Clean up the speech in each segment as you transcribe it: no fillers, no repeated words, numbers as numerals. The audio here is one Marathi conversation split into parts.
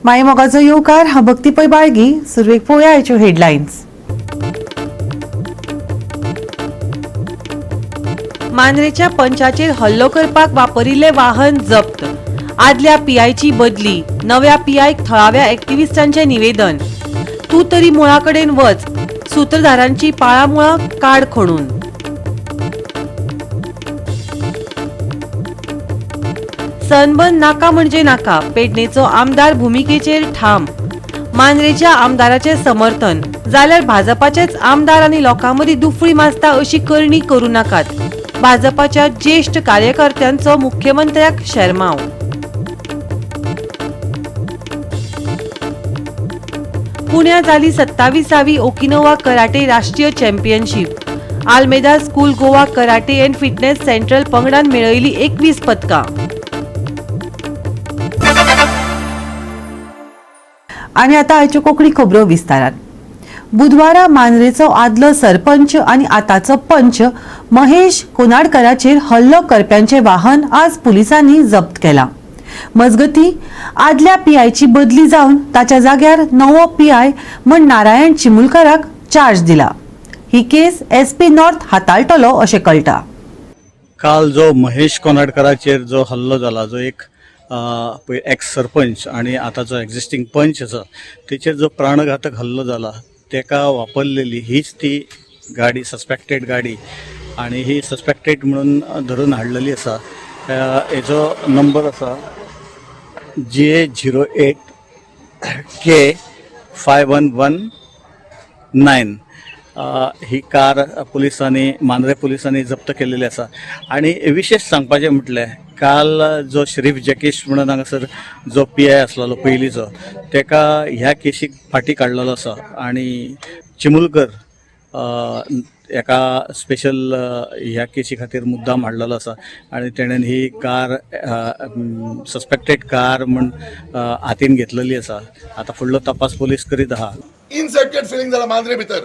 मायमोगाचो येवकार हा भक्ती पै बाळगी. सुरवेक पळोवया आयच्यो हेडलायन्स. मांद्रेच्या पंचाचेर हल्लो करपाक वापरिल्ले वाहन जप्त. आदल्या पीआयची बदली. नव्या पीआयक थळाव्या एक्टिव्हिस्टांचे निवेदन. तूं तरी मुळा कडेन वच. सूत्रधारांची पाळामुळां काड खणून. सनबर्न नाका म्हणजे नाका. पेडणेचो आमदार भुमिकेचेर ठाम. मांद्रेच्या आमदाराचे समर्थन. जाल्यार भाजपाचेच आमदार आनी लोकां मदीं दुफळी माजता अशी करणी करूं नाकात. भाजपाच्या ज्येष्ठ कार्यकर्त्यांचो मुख्यमंत्र्याक शरमाव. पुण्यात जाली 27वी ओकिनोवा कराटे राष्ट्रीय championship. Almeida school Goa karate and fitness central पंगडान मेळयली 21 पदकां. आणि आता आयच्यो कोंकणी खबरो विस्तारान. बुधवारा मांद्रेचो आदलो सरपंच आनी आताचो पंच महेश कोनाडकराचेर हल्लो करप्यांचे वाहन आज पुलिसांनी जप्त केला. मजगती आदल्या पीआयची बदली जावन ताच्या जाग्यार नवो पीआय म्हण नारायण चिमुलकाराक चार्ज दिला. ही केस एसपी नॉर्थ हाताळटलो अशें कळटा. काल जो महेश कोनाडकराचेर जो हल्लो जाला, जो एक एक्स सरपंच आणि आताचो एक्झिस्टिंग पंच आसा, तेचेर जो प्राणघातक हल्लो जाला तेका वापरलेली हीच ती गाडी, सस्पेक्टेड गाडी, आणि ही सस्पेक्टेड म्हणून धरून हाडलेली आसा. हेजो नंबर आसा GA08K5119. ही कार मांद्रे पुलिसांनी जप्त केलेली आसा. आणि विशेष सांगपाचें म्हटल्यार काल जो शरीफ जॅकिश म्हणून हांगासर जो पीआय आसलेलो पयलींचो, तेका ह्या केसीक फाटी काडलेलो आसा. आणि चिमुलकर एका स्पेशल ह्या केसी खातीर मुद्दाम हाडलेलो आसा. आणि तेणेन ही कार सस्पेक्टेड कार म्हण हातीन घेतलेली आसा. आता फुडलो तपास पोलीस करीत आहा. इनसेक्टेड फिलिंग जाला मांद्रे भितर.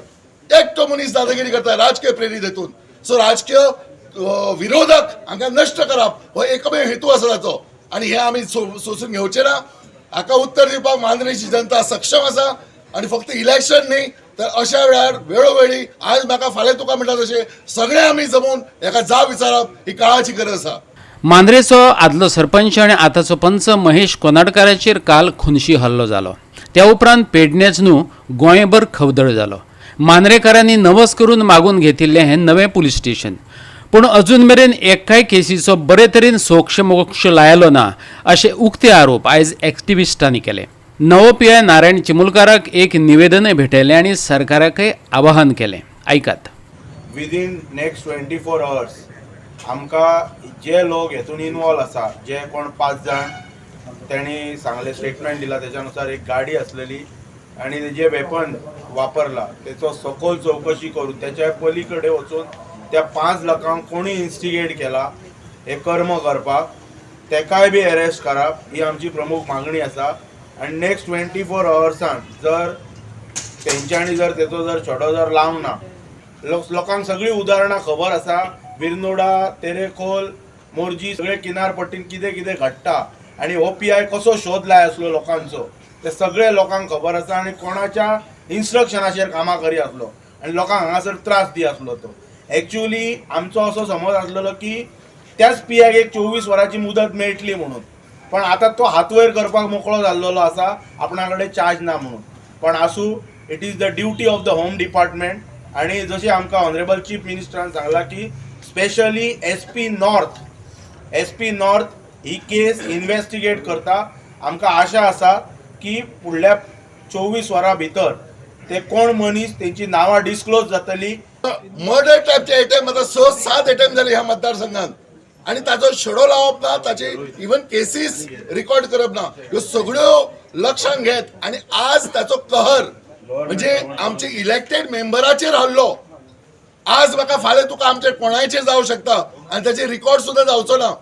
एकटो मनीस दादागिरी करता राजकीय प्रेरीत हेतून. सो राजकीय विरोधक हांकां नश्ट करप हो एकमेव हेतू आसा ताचो. आणि हे आमी सोसून घेवचे ना. हाका उत्तर दिवपाक मांद्रेची जनता सक्षम आसा. आणि फक्त इलेक्शन न्ही तर अशा वेळार वेळोवेळी आज म्हाका फाल्यां तुका म्हणटा तशें सगळे आमी जमून हेका जाप विचारप ही काळाची गरज आसा. मांद्रेचो आदलो सरपंच आनी आताचो पंच महेश कोनाडकराचेर काल खुनशी हल्लो जालो. त्या उपरांत पेडणेच न्हू गोंयभर खवदळ जालो. मांद्रेकारांनी नवस करून मागून घेतिल्लें हें नवें पुलीस स्टेशन. पूण अजून मेरेन एकाय केसीचो बरे तरेन सोक्ष मोक्ष लायलो ना अशे उक्ते आरोप आयज एक्टिव्हिस्टांनी केले. नवो पीआय नारायण चिमुलकाराक एक निवेदनय भेटयलें आनी सरकाराकय आवाहन केलें. ऐकात. विदीन नेक्स्ट 24 hours आमकां जे लोक हेतून इनवॉल्व आसा, जे कोण 5 जाण तेणी सांगले, स्टेटमेंट दिला, त्याच्यानुसार एक गाडी असलेली आणि जे वेपन वापरला त्याचो सखोल चौकशी करून त्याच्या पलीकडे वचून त्या 5 लोकांक कोणी इन्स्टिगेट केला हे कर्म करपाक तेकाय बी अरेस्ट करप ही आमची प्रमुख मागणी आसा. आणि नेक्स्ट 24 hourसान जर तेंच्यांनी जर तेचो जर छडो जर लावंक ना, लोकांक सगळी उदाहरणां खबर आसा. बिरनोडा, तेरेखोल, मोर्जी सगळे किनारपट्टीन कितें कितें घडटा आणि हो पीआय कसो शोध लाय आसलो लोकांचो ते सगळे लोकांक खबर आसा. आणि कोणाच्या इन्स्ट्रक्शनाचेर कामां करी आसलो आणि लोकांक हांगासर त्रास दी आसलो. तो एक्चुअली आमचो असो समज आसलेलो की त्याच पीआयक एक 24 वरांची मुदत मेळटली म्हणून. पण आता तो हात वयर करपाक मोकळो जाल्लो आसा आपणा कडेन चार्ज ना म्हणून. पण आसूं, it is the duty of the home department. आणि जशें आमकां ऑनरेबल चीफ मिनिस्टरान सांगला की स्पेशली एसपी नॉर्थ ही केस इन्व्हेस्टिगेट करता. आमकां आशा आसा की फुडल्या 24 वरां भितर ते कोण मनीस तेंची नांवां डिस्क्लोज जातली. मर्डर टायपचे अटेम्प्ट आता 6-7 अटेम्प्ट झाले ह्या मतदारसंघात. आणि ताचो छडो लावप ना, ताचे इवन केसीस रिकॉर्ड करप ना, ह्यो सगळ्यो लक्षात घेत. आणि आज ताचो कहर म्हणजे आमचे इलेक्टेड मेंबराचेर हल्लो. आज म्हाका फाल्यां तुका आमचे कोणाचेर जावं शकता आणि त्याचे रिकॉर्ड सुद्धा जावचो ना.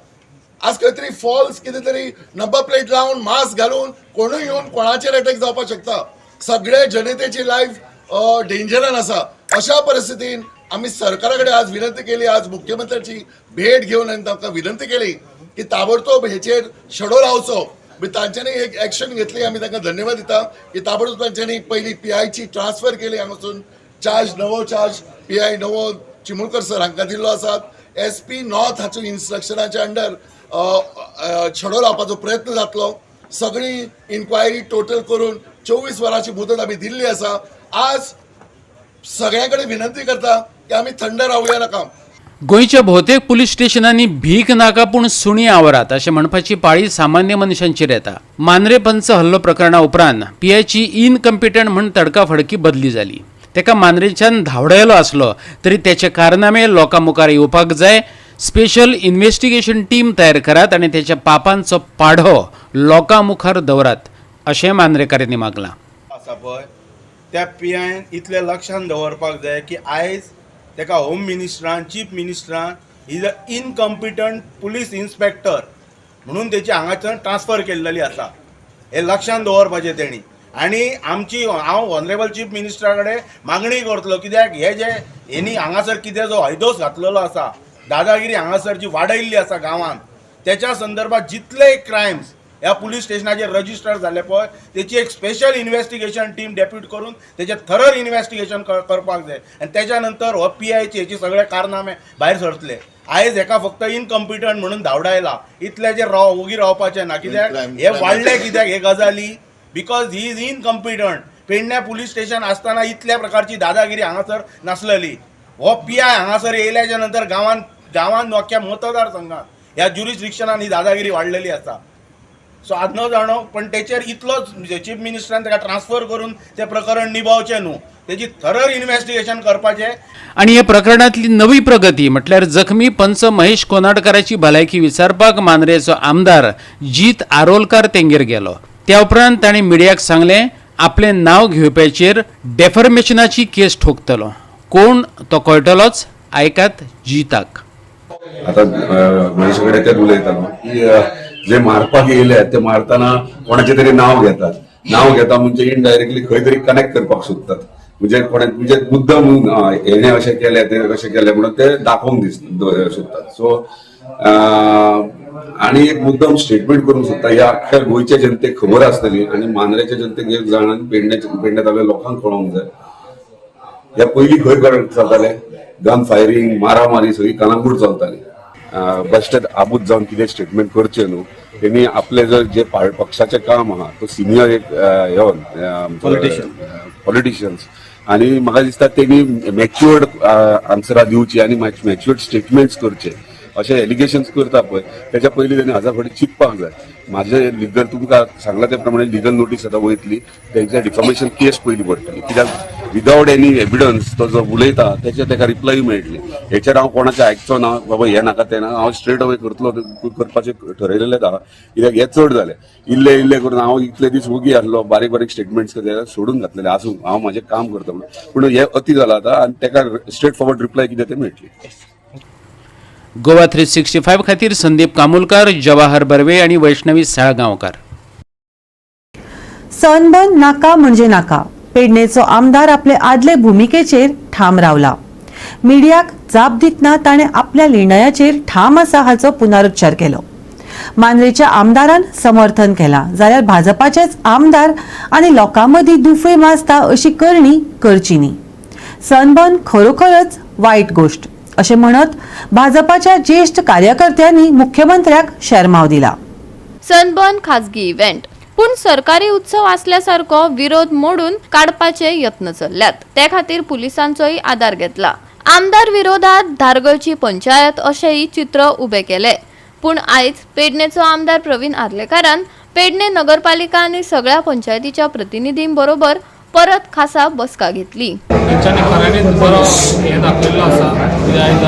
आज खंय तरी फॉल्स कितें तरी नंबर प्लेट लावन मास्क घालून कोणूय येवन कोणाचेर अटॅक जावपाक शकता. सगळे जनतेची लायफ डेंजरान आसा. अशा परिस्थितीन आम्ही सरकाराकडे आज विनंती केली. आज मुख्यमंत्र्यांची भेट घेऊन तांकां विनंती केली की ताबडतोब हेचेर छडो लावचो. मी तांच्यांनी एक ऍक्शन घेतली, आम्ही तांकां धन्यवाद दिता की ताबडतोब तांच्यांनी पहिली PI ची ट्रान्सफर केली हांगासून नवो चार्ज PI नवो चिमुळकर सर हांकां दिल्लो आसा. SP नॉर्थ हाचो इन्स्ट्रक्शनाच्या अंडर छडो लावपाचो प्रयत्न जातलो. सगळी इन्क्वायरी टोटल करून 24 वरांची मुदत आमी दिल्ली आसा. आज सगळ्यांकडे विनंती करता की आमी थंड रावया नाका. गोंयच्या भोवतेक पुलीस स्टेशनांनी भीक नाका पूण सुणी आवरात अशें म्हणपाची पाळी सामान्य मनशांचेर येता. मांद्रे पंच हल्लो प्रकरणा उपरांत PIची इनकम्पिटंट म्हूण तडकाफडकी बदली जाली. तेका मांद्रेच्यान धांवडायलो आसलो तरी तेचे कारनामे लोकां मुखार येवपाक जाय. स्पेशल इन्व्हेस्टिगेशन टीम तयार करात आनी तेच्या पापांचो पाढो लोकां मुखार दवरात अशें मांद्रेकारांनी मागलां. आसा पळय त्या PIन इतलें लक्षांत दवरपाक जाय की आयज तेका होम मिनिस्टरान चीफ मिनिस्टरान is a incompetent police inspector म्हणून तेची हांगाच्यान ट्रान्सफर केल्लेली आसा. हे लक्षांत दवरपाचें तेणी. आनी हांव ऑनरेबल चीफ मिनिस्टरा कडेन मागणी करतलो कित्याक हे जे हेणी हांगासर कितें जो हैदोस घातलेलो आसा, दादागिरी हांगासर जी वाडयल्ली आसा गांवांत, त्याच्या संदर्भात जितले क्रायम्स ह्या पुलीस स्टेशनाचेर रजिस्टर जाले पळय तेची एक स्पेशल इन्व्हेस्टिगेशन टीम डेप्यूट करून तेचे थरर इन्व्हेस्टिगेशन करपाक जाय. आनी त्याच्या नंतर हो PIचे हेचे सगळे कारनामे भायर सरतले. आयज हेका फक्त इनकम्पिटंट म्हणून धांवडायला, इतले जे वोगी रावपाचें ना. कित्याक हे वाडले कित्याक हे गजाली बिकॉज ही इज इनकम्पिटंट. पेडण्या पुलीस स्टेशन आसतना इतल्या प्रकारची दादागिरी हांगासर नासलेली. हो PI हांगासर येयल्याच्या नंतर गांवांत अख्ख्या मतदारसंघात ह्या ज्युरिस्डिक्शनान ही दादागिरी वाडलेली आसा. सो आज न जाणो पण तेचेर इतलोच चीफ मिनिस्टरान तेका ट्रान्सफर करून ते प्रकरण निभावचें न्हू, तेची थरर इन्व्हेस्टिगेशन करपाचें. आणि ह्या प्रकरणातली नवी प्रगती म्हटल्यार जखमी पंच महेश कोनाडकराची भलायकी विचारपाक मांद्रेचो आमदार जीत आरोलकार तेंगेर गेलो. त्या उपरांत ताणें मिडियाक सांगलें आपलें नांव घेवप्याचेर डेफर्मेशनाची केस ठोकतलो. कोण तो कळटलोच. आयकात जीताक. आता महेश कडेन तेच उलयतालो की जे मारपाक येयले ते मारतना कोणाचें तरी नांव घेतात. नांव घेता म्हणजे इनडायरेक्टली खंय तरी कनेक्ट करपाक सोदतात. म्हणजे म्हणजे मुद्दम हेणे अशें केलें तेणे कशें केलें म्हणून ते दाखोवंक सोदतात. सो आणि एक मुद्दम स्टेटमेंट करूंक सोदता. ह्या अख्ख्या गोंयच्या जनतेक खबर आसतली आनी मांद्रेच्या जनतेक एक जाण आनी पेडण्यातल्या लोकांक कळोवंक जाय. ह्या पयलीं खंय चलताले गन फायरिंग, मारामारी सगळी कलांगूट चलताली. बेश्टेच आबूज जावन कितें स्टेटमेंट करचें न्हू. तेणी आपले जे पक्षाचें काम आहा तो सिनियर एक पॉलिटिशियन्स आनी म्हाका दिसता तेणी मॅच्युअर्ड आन्सरां दिवची आनी मॅच्युअर्ड स्टेटमेंट्स करचे अशें एलिगेशन्स करता पळय तेच्या पयलीं तेणी हाजा फुडें चिंतपाक जाय. म्हाजे लिगल तुमकां सांगला ते प्रमाणे लिगल नोटीस आतां वयतली, तेंच्या डिफॉमेशन केस पयली पडटली. कित्याक विदाउट एनी एविडन्स तो जो उलयता तेका रिप्लाय मेळटली. हेचेर हांव कोणाचें आयकचो ना, बाबा हें नाका तें नाका, हांव स्ट्रेट अवे करतलो करपाचें ठरयलेलेंच आहा. कित्याक हें चड जालें. इल्ले करून हांव इतले दीस वोगी आसलो, बारीक स्टेटमेंट्स सोडून घातलेले आसूं हांव म्हाजें काम करता म्हणून. पूण हें अति जालां आतां आनी तेका स्ट्रेट फॉरवर्ड रिप्लाय कितें तें मेळटली. गोवा 365 खातीर संदीप कामुलकार, जवाहर बर्वे आणि वैष्णवी साळगांवकार. सनबर्न नाका म्हणजे नाका. पेडणेचो आमदार आपले आदले भुमिकेचेर ठाम रावला. मिडियाक जाप दितना ताणें आपल्या निर्णयाचेर ठाम आसा हाचो पुनरुच्चार केलो. मांद्रेच्या आमदारान समर्थन केलां जाल्यार भाजपाचेच आमदार आनी लोकां मदीं दुफळी माजता अशी करणी करची न्ही. सनबर्न खरोखरच वायट गोष्ट अशें म्हणत भाजपाच्या ज्येष्ठ कार्यकर्त्यांनी मुख्यमंत्र्याक शरमाव दिला. सनबर्न खाजगी इव्हेंट पूण सरकारी उत्सव असल्यासारको विरोध मोडून काडपाचे यत्न चल्ल्यात. त्या खातीर पुलिसांचोय आदार घेतला. आमदार विरोधात धारगळची पंचायत अशेंय चित्र उबे केले. पूण आयज पेडणेचो आमदार प्रवीण आर्लेकारान पेडणे नगरपालिका आनी सगळ्या पंचायतीच्या प्रतिनिधीं बरोबर परत खासा बसका घेतली. तेंच्यांनी खऱ्यांनीच बरो हे दाखयल्लो आसा. आयज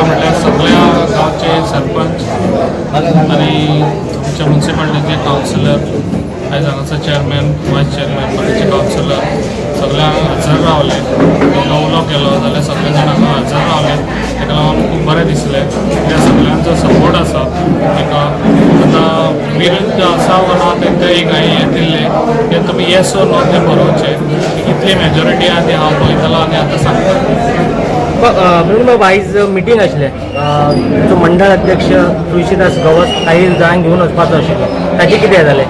म्हटल्यार सगळ्या गांवचे सरपंच आनी आमच्या म्युन्सिपालिटीचे कावन्सिलर, आयज हांगासर चेअरमॅन, वायस चेअरमॅन, बाकीचे कावन्सिलर सगळ्यांक हजर रावले. ताका उलो केलो जाल्यार सगळे जाण हांगा हजर रावले. ताका लागून खूब बरें दिसलें. कित्याक सगळ्यांचो सपोर्ट आसा ताका. आतां विरुद्ध आसा वा ना तांकां एक हांवें हें दिल्लें की तुमी येस ओर नो तें बरोवचें. कितली मेजॉरिटी आहा ती हांव पळयतलो आनी आतां सांगता. म्हणून आयज मिटींग आसलें जो मंडळ अध्यक्ष तुळशीदास गवस काही जाण घेवन वचपाचो आशिल्लो ताचें कितें जालें?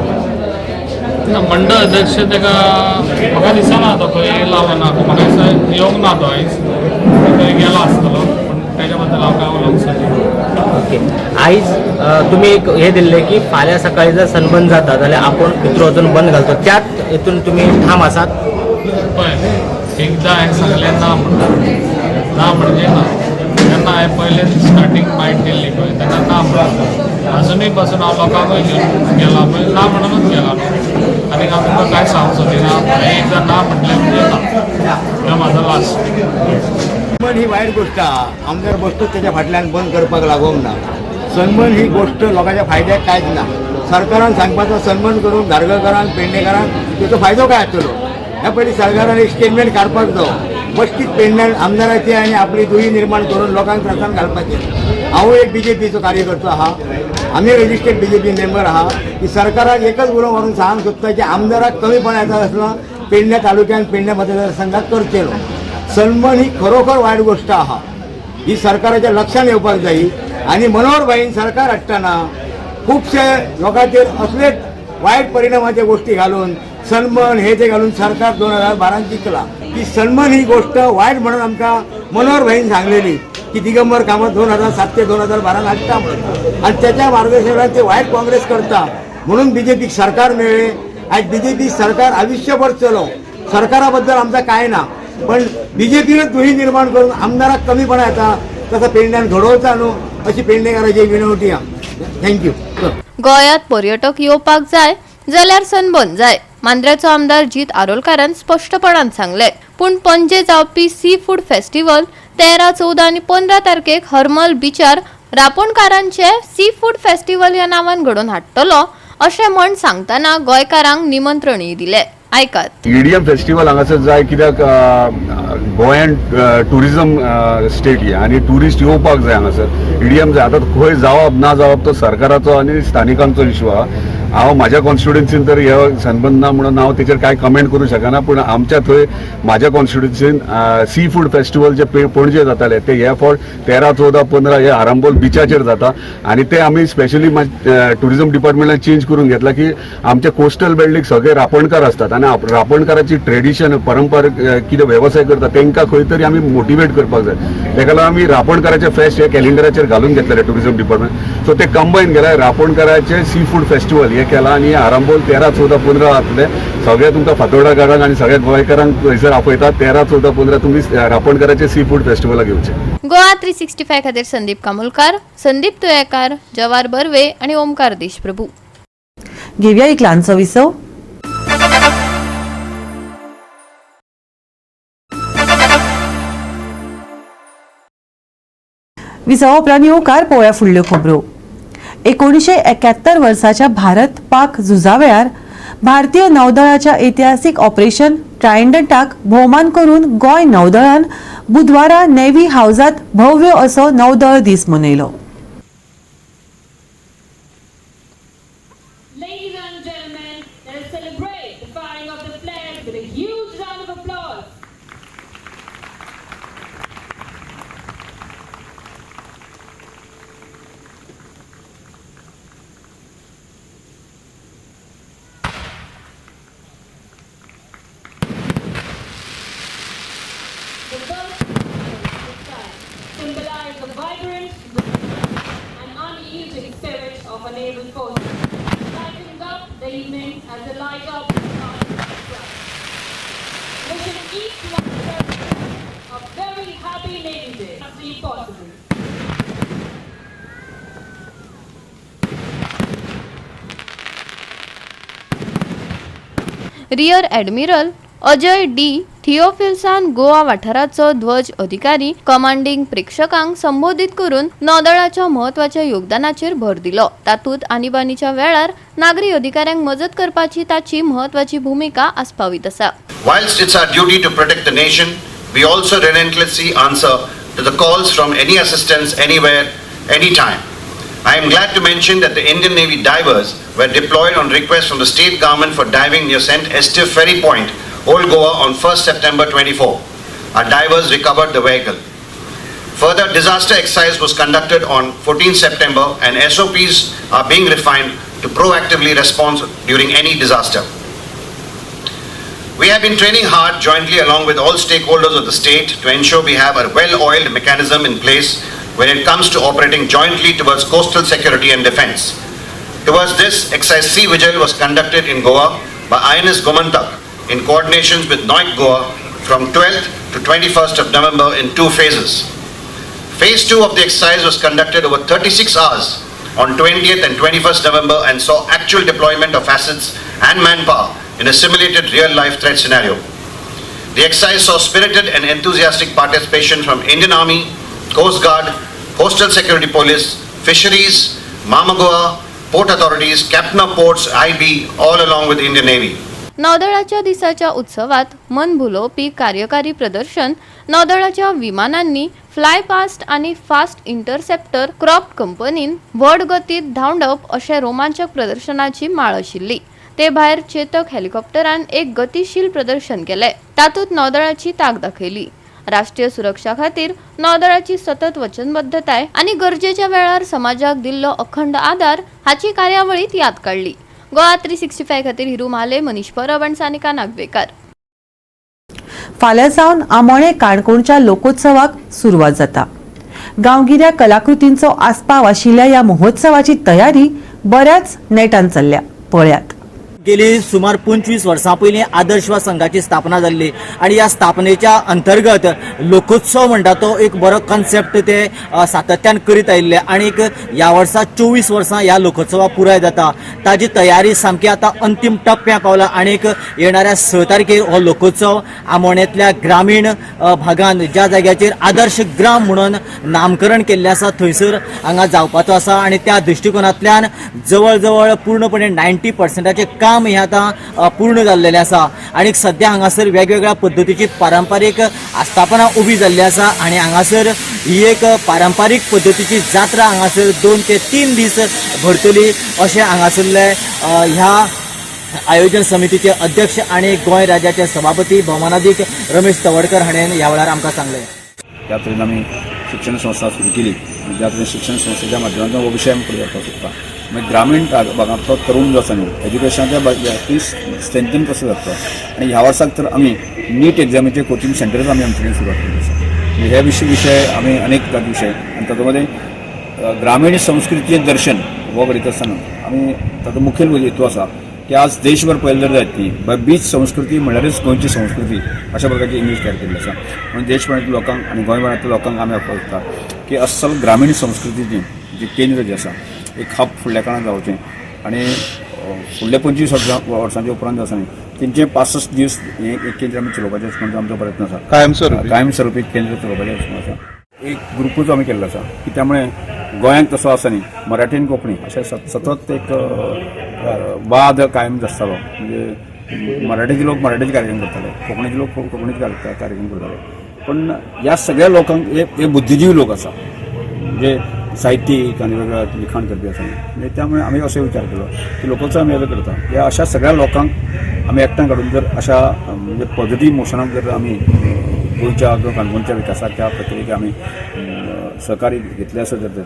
मंडळ अध्यक्ष ताका म्हाका दिसना तो खंय लावना म्हाका दिसता येवंक ना तो आयज खंय गेलो आसतलो पूण ताच्या बद्दल हांव कांय उलोवंक सोदना. ओके, आयज तुमी एक हे दिल्लें की फाल्यां सकाळी जर सनबर्न जाता जाल्यार आपूण भितर वचून बंद घालतो, त्याच हेतून तुमी ठाम आसात? पळय एकदां हांवें सांगलें ना म्हणून ना म्हणजे ना. तेन्ना हांवें पयलें स्टार्टींग बायट दिल्ली पळय तेन्ना ना म्हणून अजुनूय पासून हांव लोकांकूय घेवन गेला पळय ना म्हणूनच गेला न्हू. आनी हांव तुमकां कांय सांगूंक सोदिना. हांवें एकदां ना म्हटलें म्हणजे ना. तो म्हाजो लास्ट. सन्मान ही वायट गोष्ट आहा. आमदार बसतोच त्याच्या फाटल्यान बंद करपाक लागोंक ना. सन्मान ही गोष्ट लोकांच्या फायद्याक कांयच ना. सरकारान सांगपाचो सन्मान करून धारगळकारांक पेडणेकारांक त्याचो फायदो काय जातलो? ह्या पयलीं सरकारान एक स्टेटमेंट काडपाक जावो. मस्तीत पेडण्यान आमदाराची आनी आपली दुही निर्माण करून लोकांक त्रासान घालपाचें. हांव एक BJPचो कार्यकर्तो आहा, आमी रजिस्टर्ड BJP मेंबर आहा की सरकाराक एकच उलो मारून सांगूंक सोदता की आमदाराक कमीपणां येता आसलो पेडण्या तालुक्यान पेडण्या मतदारसंघात करचेलो. सन्मान ही खरोखर वायट गोष्ट आहा. ही सरकाराच्या लक्षान येवपाक जायी. आनी मनोहर भाईन सरकार हाडटना खुबशे लोकांचेर असलेच वायट परिणामाच्या गोष्टी घालून सन्मान हे जे घालून सरकार 2012 जिंकला. ती सन्मान ही गोष्ट वायट म्हणून आमकां मनोहर भाईन सांगलेली की दिगंबर कामत 2007 ते 2012 हाडटा म्हणून. आणि त्याच्या मार्गदर्शनात ते वायट काँग्रेस करता म्हणून BJP सरकार मेळ्ळे. आज BJP सरकार आयुष्यभर चलो. सरकाराबद्दल आमचा काय ना, पण BJPनच दुही निर्माण करून आमदाराक कमीपणा येता तसं पेडण्यान घडोवचा न्हू अशी पेडणेकाराची विनवणी आहा. थँक्यू. गोंयांत पर्यटक येवपाक जाय जाल्यार सनबर्न जाय. मांद्रेचो आमदार जीत आरोलकारान स्पष्टपणान सांगले. पूण पणजे जावपी सी फूड फेस्टिवल 13, 14 आनी 15 तारखेक हरमल बीचार रापणकारांचे सी फूड फेस्टिवल ह्या नांवान घडोवन हाडटलो अशें म्हण सांगतना गोंयकारांक निमंत्रणय दिले. ऐकात. EDM फेस्टिवल हांगासर जाय कित्याक गोंयान टुरिजम स्टेट ही आनी टुरिस्ट येवपाक जाय हांगासर. EDM जाय. आतां खंय जावप ना जावप तो सरकाराचो आनी स्थानिकांचो इश्यू आहा. हांव म्हाज्या कॉन्स्टिट्युएन्सीन तर हे सनबर्न ना म्हणून हांव तेचेर कांय कमेंट करूं शकना. पूण आमच्या थंय म्हाज्या कॉन्स्टिट्युएन्सीन सी फूड फेस्टिवल जे पणजे जाताले ते हे फावट 13, 14, 15 हे आरंबोल बिचाचेर जाता. आनी ते आमी स्पेशली टुरिजम डिपार्टमेंटान चेंज करून घेतला की आमचे कोस्टल बेल्टीक सगळे रापणकार असतात आनी रापणकाराची ट्रेडिशन परंपरा कितें वेवसाय करता तांकां खंय तरी आमी मोटिवेट करपाक जाय. तेका लागून आमी रापणकाराचे फेस्ट हे कॅलेंडराचेर घालून घेतलेले टुरिजम डिपार्टमेंट. सो ते कंबायन केले. रापणकाराचे सी फूड फेस्टिवल हे केला आनी आरंबोल 13, 14, 15 जातले. सगळे तुमकां फातोर्डाकारांक आनी सगळ्या गोंयकारांक थंयसर आपयतात. 13, 14, 15 तुमी रापणकाराचे सी फूड फेस्टिवलाक येवचे. गोवा 365 खातीर संदीप कामुलकार, संदीप तुयेकार, जवार बर्वे आनी ओमकार देशप्रभू. घेवया एक ल्हानसो विसव. विसवा उपरांत येवकार पळोवया फुडल्यो खबरो. 1971 वर्साच्या भारत पाक झुजा वेळार भारतीय नौदळाच्या ऐतिहासीक ऑपरेशन ट्रायडंटाक भोवमान करून गोंय नौदळान बुधवारा नेव्ही हाऊसात भव्य असो नौदळ दीस मनयलो. Symbolize the vibrant and unyielding spirit of our naval forces, lighting up the evening as they light up the sky. Wishing each one a very happy Navy Day as soon as possible. Rear admiral Ajay D थिओफिल्सान गोवा वाठाराचो ध्वज अधिकारी कमांडिंग प्रेक्षकांक संबोधित करून नौदळाच्या महत्वाच्या योगदानाचेर भर दिलो. तातूंत आणीबाणीच्या वेळार नागरी अधिकाऱ्यांक मजत करपाची ताची महत्वाची भूमिका आस्पावीत आसा. Whilst it's our duty to protect the nation, we also relentlessly answer to the calls from any assistance anywhere, anytime. I am glad to mention that the Indian Navy divers were deployed on request from the state government for diving near St. Esther Ferry Point, Old Goa on 1st September 24. Our divers recovered the vehicle. Further, disaster exercise was conducted on 14 September and SOPs are being refined to proactively respond during any disaster. We have been training hard jointly along with all stakeholders of the state to ensure we have a well-oiled mechanism in place when it comes to operating jointly towards coastal security and defense. Towards this, exercise Sea Vigil was conducted in Goa by INS Gomantak in coordination with NOIC Goa from 12th to 21st of November in 2 phases. Phase 2 of the exercise was conducted over 36 hours on 20th and 21st November and saw actual deployment of assets and manpower in a simulated real-life threat scenario. The exercise saw spirited and enthusiastic participation from Indian Army, Coast Guard, Coastal Security Police, Fisheries, Mamagoa, Port Authorities, Captain of Ports, IB, all along with Indian Navy. नौदळाच्या दिसाच्या उत्सवात मन भुलोवपी कार्यकारी प्रदर्शन नौदळाच्या विमानांनी फ्लाय पास्ट आणि फास्ट इंटरसेप्टर क्रॉप कंपनीन व्हड गतीत धांवडप अशें रोमांचक प्रदर्शनाची माळ आशिल्ली. ते भायर चेतक हेलिकॉप्टरान एक गतीशील प्रदर्शन केले. तातूंत नौदळाची तांक दाखयली. राष्ट्रीय सुरक्षा खातीर नौदळाची सतत वचनबद्धताय आणि गरजेच्या वेळार समाजाक दिल्लो अखंड आदार हाची कार्यावळीत याद काडली. गोवा 365 खातीर हिरू म्हाले, मनीष परब आनी सानिका नागवेकर. फाल्यां सावन आमोणे काणकोणच्या लोकोत्सवाक सुरवात जाता. गांवगिऱ्या कलाकृतींचो आस्पाव आशिल्ल्या ह्या महोत्सवाची तयारी बऱ्याच नेटान चल्ल्या. पळयात. गेली सुमार 25 वर्सां पयलीं आदर्श संघाची स्थापना जाल्ली आणि ह्या स्थापनेच्या अंतर्गत लोकोत्सव म्हणटा तो एक बरो कॉन्सेप्ट ते सातत्यान करीत आयिल्ले आणि ह्या वर्सा 24 वर्सां ह्या लोकोत्सवाक पुराय जाता. ताजी तयारी सामकी आतां अंतीम टप्प्याक पावला आणि येणाऱ्या 6 तारखेर हो लोकोत्सव आमोण्यांतल्या ग्रामीण भागांत ज्या जाग्याचेर आदर्श ग्राम म्हणून नामकरण केल्लें आसा थंयसर हांगा जावपाचो आसा आणि त्या दृश्टिकोनांतल्यान जवळ जवळ पूर्णपणे 90% काम हे आता पूर्ण जाल्लेलें आसा आणि सध्या हांगासर वेगवेगळ्या पद्धतीची पारंपारीक आस्थापना उबी जाल्ली आसा आणि हांगासर ही एक पारंपारीक पद्धतीची जात्रा हांगासर 2 ते 3 दीस भरतली अशें हांगासरले ह्या आयोजन समितीचे अध्यक्ष आणि गोंय राज्याचे सभापती भौमानाधिक रमेश तवडकर हाणें ह्या वेळार आमकां सांगलें. त्या तरेन आमी शिक्षण संस्था सुरू केली. ज्या तरेन शिक्षण संस्थेच्या माध्यमांतल्यान हो विशय आमी फुडें व्हरपाक सोदता. मागीर ग्रामीण भागांतलो तरूण जो आसा न्ही एज्युकेशनाच्या बाबतींत स्ट्रेंथन कसो जाता आनी ह्या वर्साक तर आमी नीट एग्जामीचे कोचिंग सेंटर्स आमी आमचे सुरवात केल्ली आसा. हे विशय आमी अनेक विशय आनी तातूंत मध्ये ग्रामीण संस्कृतीचें दर्शन हो करीत आसतना आमी ताचो मुखेल हेतू आसा की आज देशभर पयली जायत ती बीच संस्कृती म्हणल्यारच गोंयची संस्कृती अशा प्रकारची इमेज तयार केल्ली आसा. म्हणून देशभरांतल्या लोकांक आनी गोंयभरांतल्या लोकांक आमी आपयता की अस्सल ग्रामीण संस्कृतीची जी केंद्र जें आसा एक हब फुडल्या काळांत जावचें आणि फुडल्या 25 वर्सांच्या उपरांत आसा न्ही तेंचे 65 दीस हें एक केंद्र आमी चलोवपाचें म्हणून आमचो प्रयत्न आसा. कायमस्वरूपी केंद्र चलोवपाचें आसा. एक ग्रुपूच आमी केल्लो आसा की त्यामुळे गोंयांत तसो आसा न्ही मराठीन कोंकणी अशें सतत एक वाद कायम आसतालो. म्हणजे मराठीचे लोक मराठीचे कार्यक्रम करताले, कोंकणीचे लोक कोंकणीचे कार्यक्रम करताले. पण ह्या सगळ्या लोकांक हे बुद्धिजीवी लोक आसा म्हणजे साहित्यीक आणि वेगळं लिखाण करपी आसा. म्हणजे त्यामुळे आम्ही असो विचार केलो की लोकोत्सव आमी हें करता ह्या अशा सगळ्या लोकांक आमी एकठांय काडून जर अशा म्हणजे पॉझिटीव मोशनाक जर आमी गोंयच्या किंवा काणकोणच्या विकासाक त्या प्रक्रियेक आमी सहकार्य घेतले आसत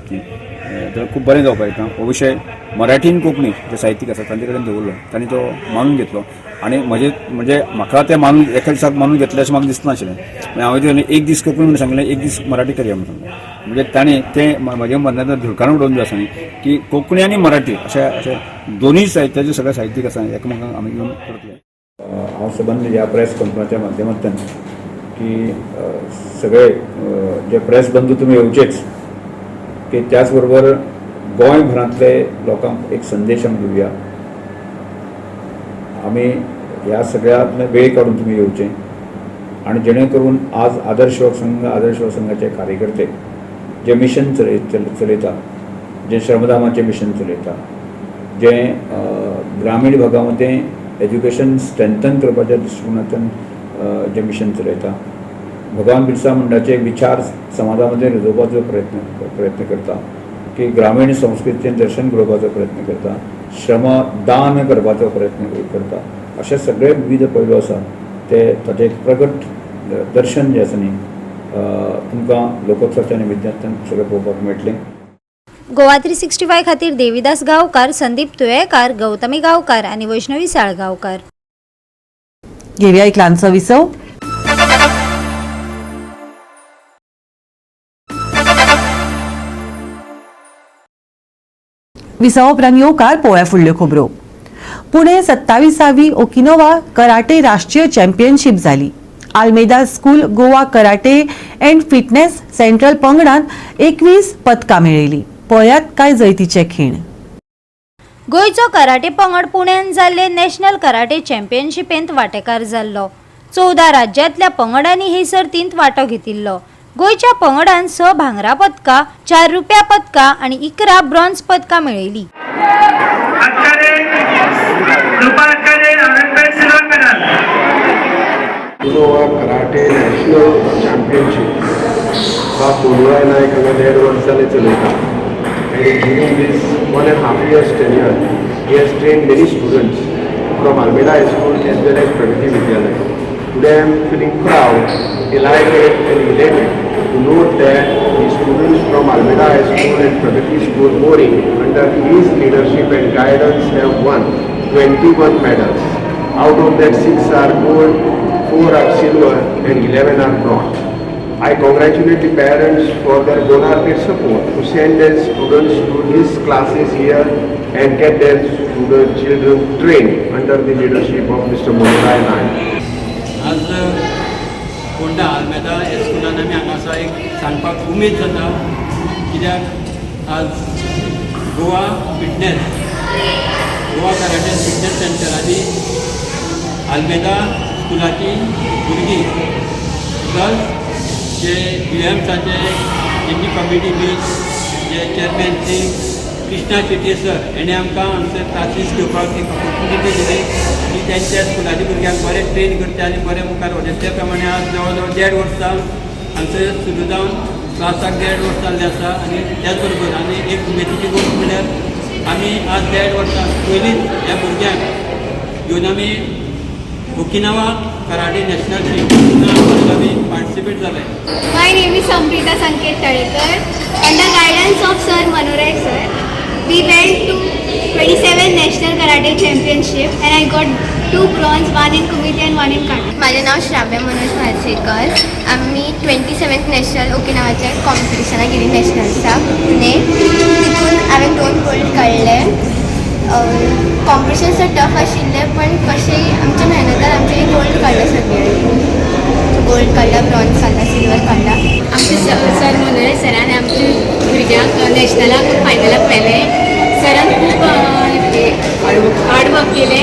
तर खूब बरें जावपाक येता. हो विशय मराठीन कोंकणी जे साहित्यीक आसा तांचे कडेन दवरलो, तांणी तो मानून घेतलो आणि म्हणजे म्हाका ते मानून एका दिसाक मानून घेतले अशें म्हाका दिसनाशिल्लें. हांवें एक दीस कोंकणी म्हणून सांगलें, एक दीस मराठी करया म्हणून सांगलें. म्हणजे तांणी ते म्हज्या मनांतल्यान धुळकारण उडोवन जे आसा न्ही की कोंकणी आनी मराठी अशे दोनूय साहित्याचे सगळे साहित्यीक आसा एकामेकांक आमी घेवन करतले. हांव सबंद ह्या प्रेस कॉन्फरन्सच्या माध्यमांतल्यान की सगळे जे प्रेस बंधू तुमी येवचेच की त्याचबरोबर गोंयभरांतले लोकांक एक संदेश आमी दिवया. आमी ह्या सगळ्यांतले वेळ काडून तुमी येवचें आणि जेणे करून आज आदर्श संघाचे कार्यकर्ते जे मिशन चलयता, जे श्रमधामाचे मिशन चलयता, जे ग्रामीण भागामध्ये एज्युकेशन स्ट्रेंथन करपाच्या दृश्टिकोनांतल्यान जे मिशन चलयता, भगवान बिरसा मुंडाचे विचार समाजामध्ये रुजोवपाचो प्रयत्न करता, की ग्रामीण संस्कृतीचें दर्शन घडोवपाचो प्रयत्न करता, श्रमदान करपाचो प्रयत्न करता. अशे सगळे विविध पैलू आसा ते ताचें एक प्रगट दर्शन जें आसा न्ही तुमकां लोकोत्सवाच्या निमित्तान सगळें पळोवपाक मेळटलें. गोवा 365 खातीर देविदास गांवकार, संदीप तुयेकार, गौतमी गांवकार आनी वैष्णवी साळगांवकार. घेवया एक ल्हानसो विसव. विसव उपरांत येवकार पळोवया फुडल्यो खबरो. पुणे 27वी ओकिनोवा कराटे राष्ट्रीय चॅम्पियनशीप जाली. Almeida school Goa karate and fitness central पंगडान 21 पदकां मेळयली. पळयात कांय जैतीचे खीण. गोंयचो कराटे पंगड पुण्यान जाल्ले नॅशनल कराटे चॅम्पियनशिपेंत वांटेकार जाल्लो. 14 राज्यांतल्या पंगडांनी हे सर्तींत वांटो घेतिल्लो. गोंयच्या पंगडान 6 भांगरा पदकां, 4 रुप्या पदकां आनी 11 ब्रॉन्झ पदकां मेळयली. गोवा कराटे नॅशनल चॅम्पियनशीप हा पोलवाय नायक हांगा 1.5 वर्स जाले चलयता. And during this 1.5 years tenure, he has trained many students from Almeida High School as well as Pragati Vidyalaya. Today I am feeling proud, elated and elated to note that the students from Almeida High School and Pragati School Boring under his leadership and guidance have won 21 medals. Out of that 6 are gold, 4 are silver and 11 are bronze. I congratulate the parents for their wholehearted support to send their students to his classes here and get their children trained under the leadership of Mr. Mohanrai Naik. आज फोंडा आल्मेदा ह्या स्कुलान आमी हांगासर एक सांगपाक उमेद जाता, कित्याक आज गोवा कराटे फिटनेस सेंटराची आल्मेदा स्कुलाची भुरगीं प्लस जे विलियम्साचे जेंची कमिटी मीट जे चेअरमॅन श्री कृष्णा शेट्टी सर हेणे आमकां हांगसर क्लासीस घेवपाक एक ऑपॉर्च्युनिटी दिली की तेंच्या स्कुलाच्या भुरग्यांक बरें ट्रेन करचे आनी बरें मुखार वचचे. त्या प्रमाणे आज जवळ जवळ 1.5 वर्सां हांगसर सुरू जावन क्लासाक 1.5 वर्स जाल्ले आसा. आनी त्याच बरोबर आनी एक उमेदीची गोष्ट म्हणल्यार आमी आज 1.5 वर्सां पयलींच ह्या भुरग्यांक घेवन आमी ओकिनावा कराटे नॅशनल चॅम्पियनशिपांत आमी पार्टिसिपेट जाले. My name is Samprita Sanket Tadekar. Under guidance of Sir Manorai sir, we went to 27 National Karate Championship and I got 2 bronze, 1 in Kumite and 1 in Kata. माझे नाव श्राव्य मनोज म्हाळसेकर. आम्ही 27th नॅशनल ओकिनावाच्या कॉम्पिटिशनाक गेली नॅशनल्सा पुणे. तितून हांवें 2 गोल्ड काडले. कॉम्पिटिशन सर टफ आशिल्ले पण कशेंय आमच्या मेहनतान आमचे गोल्ड काडले सगळे. गोल्ड काडला, ब्रॉन्झ काडला, सिल्वर काडला. आमचे सर मनोरे सरान आमच्या भुरग्यांक नॅशनलाक फायनलाक व्हेले. सरान खूब हार्डवर्क केले.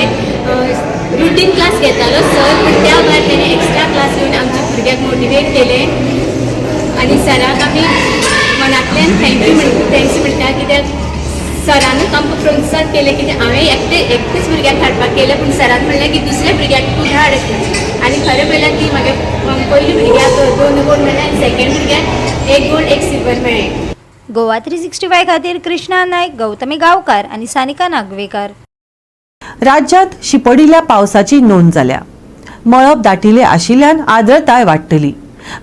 रुटीन क्लास घेतालो सर, पण त्या भायर तेणे एक्स्ट्रा क्लास घेवन आमच्या भुरग्यांक मोटिवेट केले. आनी सराक आमी मनांतल्यान थँक्स म्हणटा, कित्याक सरानूच आमकां प्रोत्साहन केलें. कित्याक हांवें एकटेच भुरग्यांक हाडपाक केलें, पूण सरान म्हणलें की दुसऱ्या भुरग्यांक तूं हाड. आनी खरें पळयल्यार ती म्हाका पयली भुरग्याक 2 गोल्ड मेळ्ळे आनी सेकंड भुरग्याक 1 गोल्ड 1 सिल्वर मेळ्ळे. गोवा 365 खातीर कृष्णा नायक, गौतमी गांवकार आनी सानिका नागवेकर. राज्यांत शिपडिल्ल्या पावसाची नोंद जाल्या. मळब दाटिले आशिल्ल्यान आर्द्रताय वाडटली.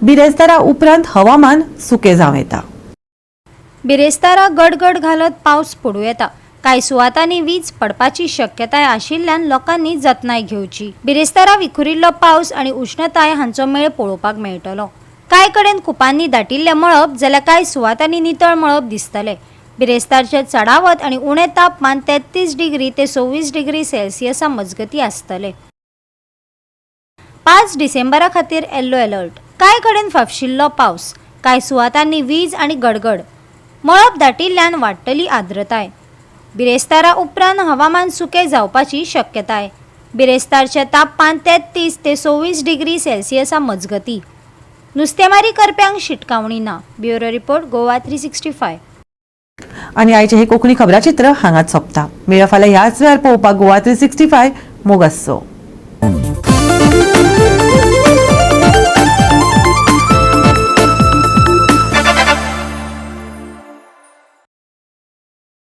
बिरेस्तारा उपरांत हवामान सुकें जावं येता. बिरेस्तारा गडगड घालत पावस पडूं येता. कांय सुवातांनी वीज पडपाची शक्यताय आशिल्ल्यान लोकांनी जतनाय घेवची. बिरेस्तारा विखुरिल्लो पावस आनी उश्णताय हांचो मेळ पळोवपाक मेळटलो. कांय कडेन कुपांनी दाटिल्ले मळब जाल्यार कांय सुवातांनी नितळ मळब दिसतले. बिरेस्तारचे चडावत आनी उणें तापमान 33 डिग्री ते 26 डिग्री सेल्सियसा मजगती आसतले. 5 डिसेंबरा खातीर येल्लो अलर्ट. कांय कडेन फाफशिल्लो पावस. कांय सुवातांनी वीज आनी गडगड. मळब दाटिल्ल्यान वाडटली आर्द्रताय. बिरेस्तारा उपरांत हवामान सुकें जावपाची शक्यताय. बिरेस्तारचे तापमान 33 ते 26 डिग्री सेल्सियसा मजगती. नुस्तेमारी करप्यांक शिटकावणी ना. Bureau report Goa 365. आनी आयचे हे कोंकणी खबराचित्र हांगाच सोंपता. मेळ्या फाल्यां ह्याच वेळार पळोवपाक गोवा 365 मोगसो.